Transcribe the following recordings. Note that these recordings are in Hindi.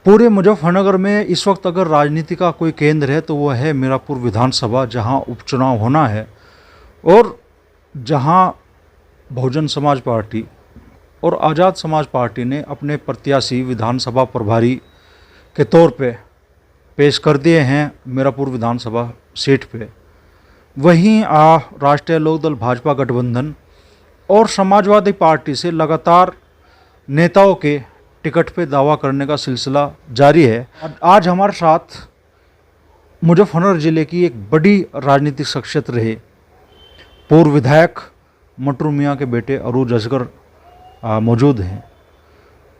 पूरे मुजफ्फरनगर में इस वक्त अगर राजनीति का कोई केंद्र है तो वो है मीरापुर विधानसभा, जहां उपचुनाव होना है और जहां बहुजन समाज पार्टी और आज़ाद समाज पार्टी ने अपने प्रत्याशी विधानसभा प्रभारी के तौर पे पेश कर दिए हैं मीरापुर विधानसभा सीट पे। वहीं राष्ट्रीय लोकदल भाजपा गठबंधन और समाजवादी पार्टी से लगातार नेताओं के टिकट पे दावा करने का सिलसिला जारी है। आज हमारे साथ मुजफ्फरनगर ज़िले की एक बड़ी राजनीतिक शख्सियत रहे पूर्व विधायक मटरू मियाँ के बेटे अरूज असगर मौजूद हैं,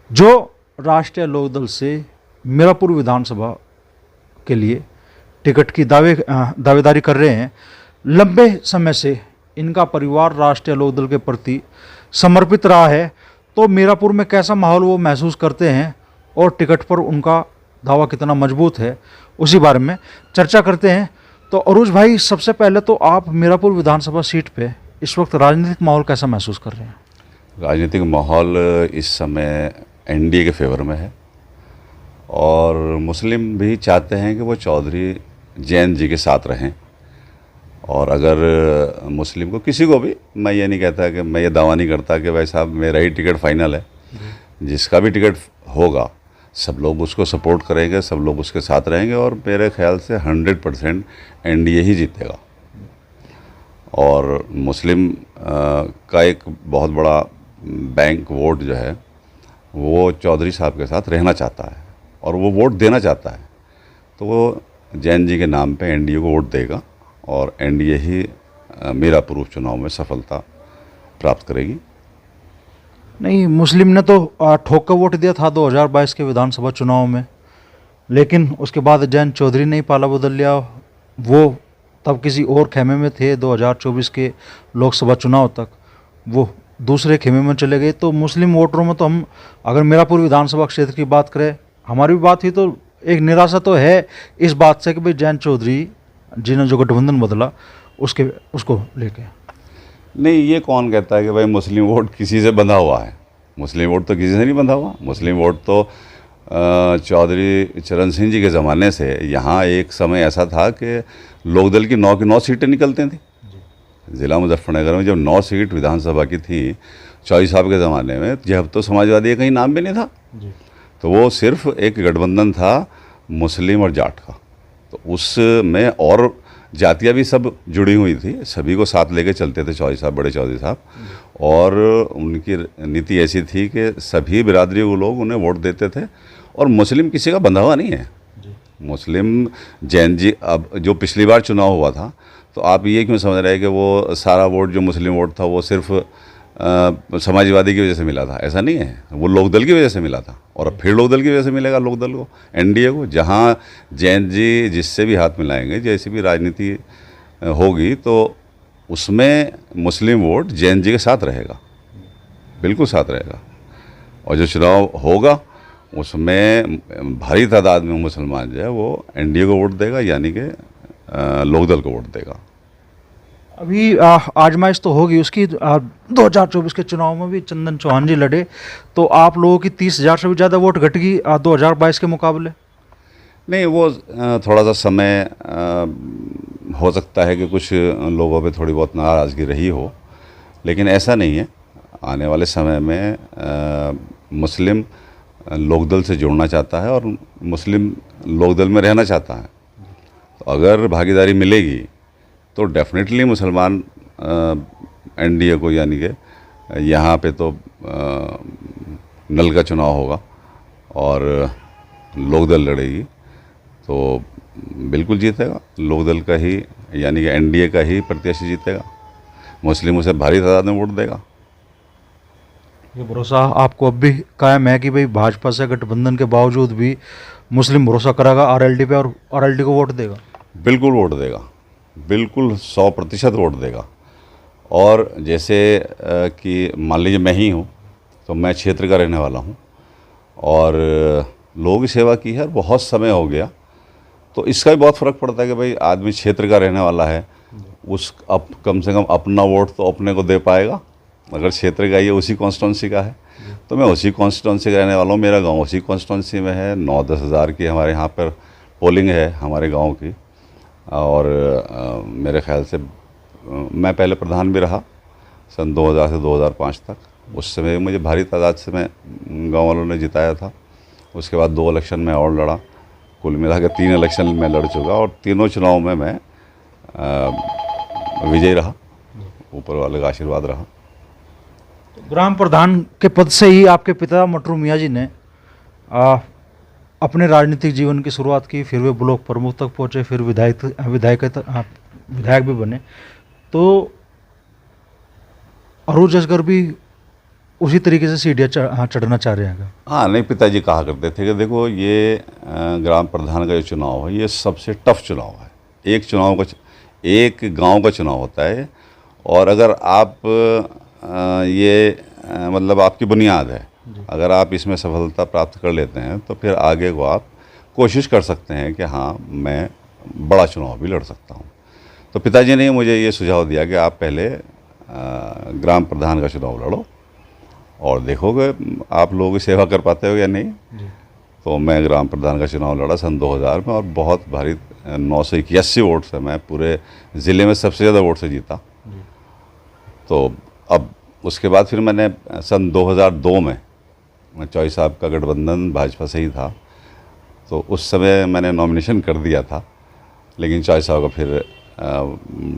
जो राष्ट्रीय लोकदल से मीरापुर विधानसभा के लिए टिकट की दावेदारी कर रहे हैं। लंबे समय से इनका परिवार राष्ट्रीय लोकदल के प्रति समर्पित रहा है, तो मीरापुर में कैसा माहौल वो महसूस करते हैं और टिकट पर उनका दावा कितना मजबूत है, उसी बारे में चर्चा करते हैं। तो अरूज भाई, सबसे पहले तो आप मीरापुर विधानसभा सीट पे इस वक्त राजनीतिक माहौल कैसा महसूस कर रहे हैं? राजनीतिक माहौल इस समय एनडीए के फेवर में है और मुस्लिम भी चाहते हैं कि वो चौधरी जैन जी के साथ रहें। और अगर मुस्लिम को, किसी को भी, मैं ये नहीं कहता कि मैं ये दावा नहीं करता कि भाई साहब मेरा ही टिकट फाइनल है, जिसका भी टिकट होगा सब लोग उसको सपोर्ट करेंगे, सब लोग उसके साथ रहेंगे और मेरे ख्याल से 100% एनडीए ही जीतेगा। और मुस्लिम का एक बहुत बड़ा बैंक वोट जो है वो चौधरी साहब के साथ रहना चाहता है और वो वोट देना चाहता है, तो वो जैन जी के नाम पे एनडीए को वोट देगा और एनडीए ही मीरापुर उपचुनाव में सफलता प्राप्त करेगी। नहीं, मुस्लिम ने तो ठोक कर वोट दिया था 2022 के विधानसभा चुनाव में, लेकिन उसके बाद जैन चौधरी ने ही पाला बदल लिया। वो तब किसी और खेमे में थे, 2024 के लोकसभा चुनाव तक वो दूसरे खेमे में चले गए। तो मुस्लिम वोटरों में तो हम, अगर मीरापुर विधानसभा क्षेत्र की बात करें, हमारी भी बात हुई, तो एक निराशा तो है इस बात से कि भाई जैन चौधरी जिन्होंने जो गठबंधन बदला उसको लेके। नहीं, ये कौन कहता है कि भाई मुस्लिम वोट किसी से बंधा हुआ है? मुस्लिम वोट तो किसी से नहीं बंधा हुआ। मुस्लिम वोट तो चौधरी चरण सिंह जी के ज़माने से यहाँ एक समय ऐसा था कि लोकदल की 9 की 9 सीटें निकलती थी। ज़िला मुजफ्फरनगर में जब 9 सीट विधानसभा की थी चौधरी साहब के ज़माने में, जब तो समाजवादी का कहीं नाम भी नहीं था, तो वो सिर्फ एक गठबंधन था मुस्लिम और जाट का। तो उसमें और जातियाँ भी सब जुड़ी हुई थी, सभी को साथ लेके चलते थे चौधरी साहब, बड़े चौधरी साहब। और उनकी नीति ऐसी थी कि सभी बिरादरी के लोग उन्हें वोट देते थे और मुस्लिम किसी का बंधा हुआ नहीं है। मुस्लिम जैन जी, अब जो पिछली बार चुनाव हुआ था, तो आप ये क्यों समझ रहे हैं कि वो सारा वोट जो मुस्लिम वोट था वो सिर्फ समाजवादी की वजह से मिला था? ऐसा नहीं है, वो लोकदल की वजह से मिला था और फिर लोकदल की वजह से मिलेगा लोकदल को, एनडीए को। जहाँ जैन जी जिससे भी हाथ मिलाएंगे, जैसी भी राजनीति होगी, तो उसमें मुस्लिम वोट जैन जी के साथ रहेगा, बिल्कुल साथ रहेगा। और जो चुनाव होगा उसमें भारी तादाद में मुसलमान जो है वो एनडीए को वोट देगा, यानी कि लोकदल को वोट देगा। अभी आजमाइश तो होगी उसकी। 2024 के चुनाव में भी चंदन चौहान जी लड़े, तो आप लोगों की 30,000 से भी ज़्यादा वोट घट गई 2022 के मुकाबले। नहीं, वो थोड़ा सा समय हो सकता है कि कुछ लोगों पे थोड़ी बहुत नाराज़गी रही हो, लेकिन ऐसा नहीं है। आने वाले समय में मुस्लिम लोकदल से जुड़ना चाहता है और मुस्लिम लोकदल में रहना चाहता है। तो अगर भागीदारी मिलेगी तो डेफिनेटली मुसलमान एनडीए को, यानी कि यहाँ पे तो नल का चुनाव होगा और लोकदल लड़ेगी, तो बिल्कुल जीतेगा लोकदल का ही, यानी कि एनडीए का ही प्रत्याशी जीतेगा। मुस्लिम उसे भारी तादाद में वोट देगा। ये भरोसा आपको अब भी कायम है कि भाई भाजपा से गठबंधन के बावजूद भी मुस्लिम भरोसा करेगा आरएलडी पे और आरएलडी को वोट देगा? बिल्कुल वोट देगा, बिल्कुल 100% वोट देगा। और जैसे कि मान लीजिए मैं ही हूँ, तो मैं क्षेत्र का रहने वाला हूँ और लोगों की सेवा की है और बहुत समय हो गया, तो इसका भी बहुत फ़र्क पड़ता है कि भाई आदमी क्षेत्र का रहने वाला है, उस कम से कम अपना वोट तो अपने को दे पाएगा। अगर क्षेत्र का ये उसी कॉन्स्टिट्यूंसी का है तो मैं उसी कॉन्स्टिट्यूंसी का रहने वाला हूँ, मेरा गांव उसी कॉन्स्टिट्यूंसी में है। 9-10 हज़ार की हमारे यहाँ पर पोलिंग है हमारे गांव की। और मेरे ख्याल से मैं पहले प्रधान भी रहा सन 2000 से 2005 तक। उस समय मुझे भारी तादाद से मैं गांव वालों ने जिताया था। उसके बाद 2 इलेक्शन में और लड़ा, कुल मिला के 3 इलेक्शन में लड़ चुका और तीनों चुनाव में मैं विजयी रहा, ऊपर वाले का आशीर्वाद रहा। ग्राम प्रधान के पद से ही आपके पिता मटरू मियाँ जी ने अपने राजनीतिक जीवन की शुरुआत की, फिर वे ब्लॉक प्रमुख तक पहुँचे, फिर विधायक भी बने। तो अरूज असगर भी उसी तरीके से सीढ़ियाँ चढ़ना चाह रहे हैं? हाँ, नहीं, पिताजी कहा करते थे कि देखो ये ग्राम प्रधान का जो चुनाव है ये सबसे टफ चुनाव है। एक गांव का चुनाव होता है और अगर आप मतलब आपकी बुनियाद है, अगर आप इसमें सफलता प्राप्त कर लेते हैं तो फिर आगे को आप कोशिश कर सकते हैं कि हाँ मैं बड़ा चुनाव भी लड़ सकता हूँ। तो पिताजी ने मुझे ये सुझाव दिया कि आप पहले ग्राम प्रधान का चुनाव लड़ो और देखोगे आप लोगों की सेवा कर पाते हो या नहीं। तो मैं ग्राम प्रधान का चुनाव लड़ा सन 2000 में और बहुत भारी 981 वोट से मैं पूरे ज़िले में सबसे ज़्यादा वोट से जीता। तो अब उसके बाद फिर मैंने सन 2002 में चौई साहब का गठबंधन भाजपा से ही था, तो उस समय मैंने नॉमिनेशन कर दिया था। लेकिन चौई साहब का फिर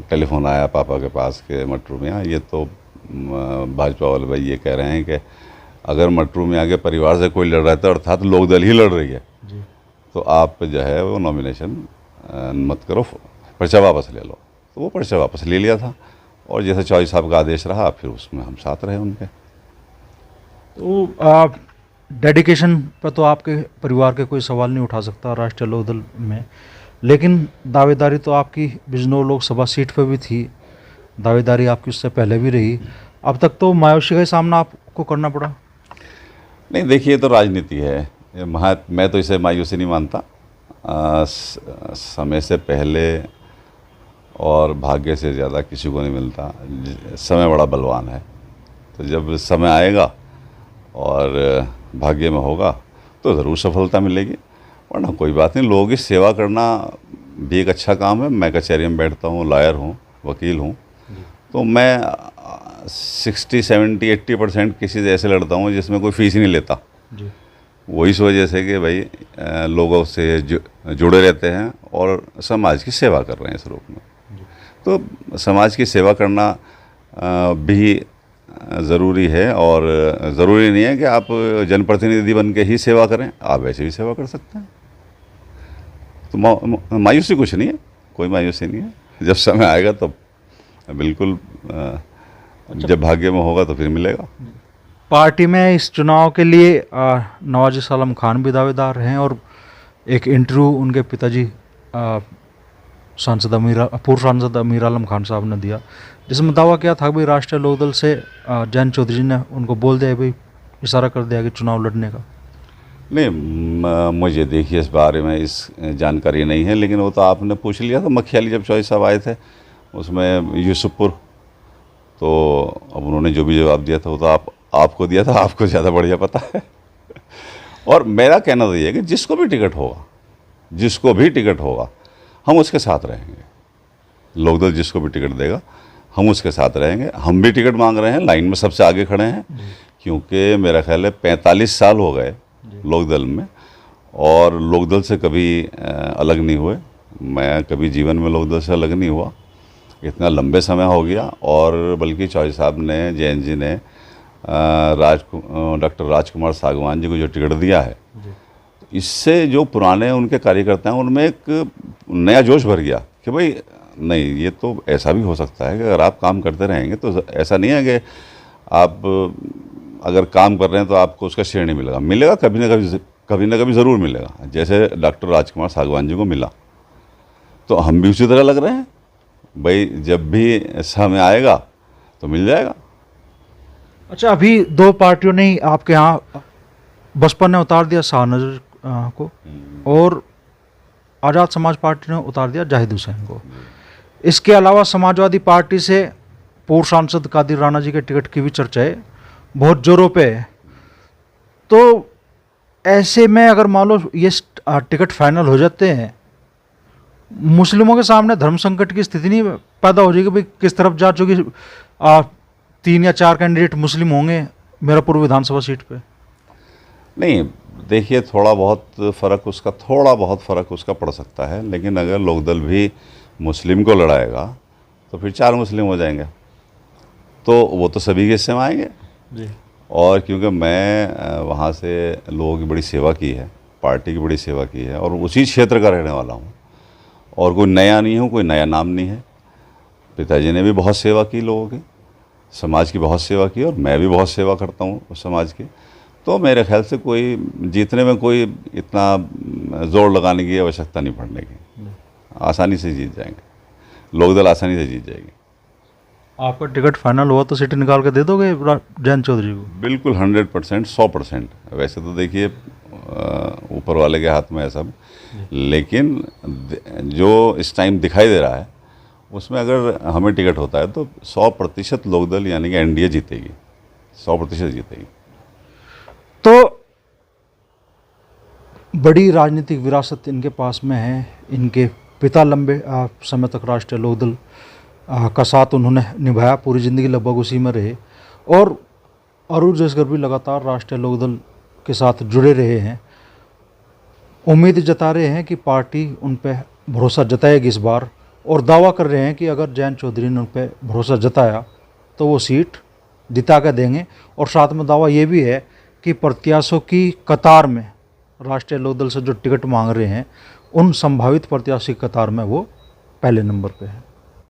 टेलीफोन आया पापा के पास के मटरू मियाँ ये तो भाजपा वाले भाई ये कह रहे हैं कि अगर मटरू मियाँ के परिवार से कोई लड़ रहा था अर्थात लोकदल ही लड़ रही है तो आप जो है वो नॉमिनेशन मत करो, पर्चा वापस ले लो। तो वो पर्चा वापस ले लिया था और जैसे चौई साहब का आदेश रहा फिर उसमें हम साथ रहे उनके। तो डेडिकेशन पर तो आपके परिवार के कोई सवाल नहीं उठा सकता राष्ट्रीय लोकदल में, लेकिन दावेदारी तो आपकी बिजनौर लोकसभा सीट पर भी थी, दावेदारी आपकी उससे पहले भी रही। अब तक तो मायूसी का ही सामना आपको करना पड़ा। नहीं, देखिए, तो राजनीति है, मैं तो इसे मायूसी नहीं मानता। समय से पहले और भाग्य से ज़्यादा किसी को नहीं मिलता। समय बड़ा बलवान है, तो जब समय आएगा और भाग्य में होगा तो ज़रूर सफलता मिलेगी, वरना कोई बात नहीं। लोगों की सेवा करना भी एक अच्छा काम है। मैं कचहरी में बैठता हूँ, लॉयर हूँ, वकील हूँ, तो मैं 60-70-80% किसी से ऐसे लड़ता हूँ जिसमें कोई फीस ही नहीं लेता। वो इस वजह से कि भाई लोगों से जुड़े रहते हैं और समाज की सेवा कर रहे हैं इस रूप में। तो समाज की सेवा करना भी ज़रूरी है और ज़रूरी नहीं है कि आप जनप्रतिनिधि बन के ही सेवा करें, आप ऐसे भी सेवा कर सकते हैं। तो मायूसी कुछ नहीं है, कोई मायूसी नहीं है। जब समय आएगा तो बिल्कुल जब भाग्य में होगा तो फिर मिलेगा। पार्टी में इस चुनाव के लिए नवाज आलम खान भी दावेदार हैं और एक इंटरव्यू उनके पिताजी पूर्व सांसद अमीर आलम खान साहब ने दिया, जिसमें दावा किया था कि राष्ट्रीय लोकदल से जयंत चौधरी ने उनको बोल दिया भाई, इशारा कर दिया कि चुनाव लड़ने का। नहीं, मुझे देखिए इस बारे में इस जानकारी नहीं है, लेकिन वो तो आपने पूछ लिया था। मखियाली जब चौधरी साहब आए थे उसमें यूसुफपुर, तो अब उन्होंने जो भी जवाब दिया था वो तो आपको दिया था, आपको ज़्यादा बढ़िया पता है। और मेरा कहना तो ये है कि जिसको भी टिकट होगा हम उसके साथ रहेंगे। लोकदल जिसको भी टिकट देगा हम उसके साथ रहेंगे। हम भी टिकट मांग रहे हैं, लाइन में सबसे आगे खड़े हैं, क्योंकि मेरा ख्याल है 45 साल हो गए लोकदल में और लोकदल से कभी अलग नहीं हुए। मैं कभी जीवन में लोकदल से अलग नहीं हुआ, इतना लंबे समय हो गया। और बल्कि चौधरी साहब ने, जैन जी ने डॉक्टर राजकुमार सागवान जी को जो टिकट दिया है, इससे जो पुराने उनके कार्यकर्ता हैं उनमें एक नया जोश भर गया कि भाई नहीं, ये तो ऐसा भी हो सकता है कि अगर आप काम करते रहेंगे तो ऐसा नहीं है कि आप अगर काम कर रहे हैं तो आपको उसका श्रेय नहीं मिलेगा, कभी ना कभी ज़रूर मिलेगा। जैसे डॉक्टर राजकुमार सागवान जी को मिला, तो हम भी उसी तरह लग रहे हैं भाई, जब भी समय आएगा तो मिल जाएगा। अच्छा, अभी 2 पार्टियों ने आपके यहाँ, बसपा ने उतार दिया शाहनजर को और आज़ाद समाज पार्टी ने उतार दिया जाहिद हुसैन को। इसके अलावा समाजवादी पार्टी से पूर्व सांसद कादिर राणा जी के टिकट की भी चर्चा है, बहुत जोरों पे है। तो ऐसे में अगर मान लो ये टिकट फाइनल हो जाते हैं, मुस्लिमों के सामने धर्म संकट की स्थिति नहीं पैदा हो जाएगी? भाई किस तरफ जा चुकी 3 या 4 कैंडिडेट मुस्लिम होंगे मीरापुर विधानसभा सीट पे। नहीं, देखिए थोड़ा बहुत फ़र्क उसका पड़ सकता है, लेकिन अगर लोकदल भी मुस्लिम को लड़ाएगा तो फिर 4 मुस्लिम हो जाएंगे, तो वो तो सभी के हिस्से में आएंगे जी। और क्योंकि मैं वहाँ से लोगों की बड़ी सेवा की है, पार्टी की बड़ी सेवा की है और उसी क्षेत्र का रहने वाला हूँ और कोई नया नहीं हूँ, कोई नया नाम नहीं है। पिताजी ने भी बहुत सेवा की, लोगों की, समाज की बहुत सेवा की और मैं भी बहुत सेवा करता हूँ उस समाज की। तो मेरे ख्याल से कोई जीतने में कोई इतना ज़ोर लगाने की आवश्यकता नहीं पड़ने की, आसानी से जीत जाएंगे, लोकदल आसानी से जीत जाएगी। आपका टिकट फाइनल हुआ तो सीट निकाल के दे दोगे जयंत चौधरी को? बिल्कुल 100%, 100%। वैसे तो देखिए ऊपर वाले के हाथ में है सब, लेकिन जो इस टाइम दिखाई दे रहा है उसमें अगर हमें टिकट होता है तो 100% लोकदल यानी कि एनडीए जीतेगी, 100% जीतेगी। तो बड़ी राजनीतिक विरासत इनके पास में है। इनके पिता लंबे समय तक राष्ट्रीय लोकदल का साथ उन्होंने निभाया, पूरी ज़िंदगी लगभग उसी में रहे और अरुण जैसगर भी लगातार राष्ट्रीय लोकदल के साथ जुड़े रहे हैं। उम्मीद जता रहे हैं कि पार्टी उन पर भरोसा जताएगी इस बार और दावा कर रहे हैं कि अगर जयंत चौधरी ने उन पर भरोसा जताया तो वो सीट जिता कर देंगे। और साथ में दावा ये भी है कि प्रत्याशियों की कतार में राष्ट्रीय लोकदल से जो टिकट मांग रहे हैं उन संभावित प्रत्याशी की कतार में वो पहले नंबर पे है।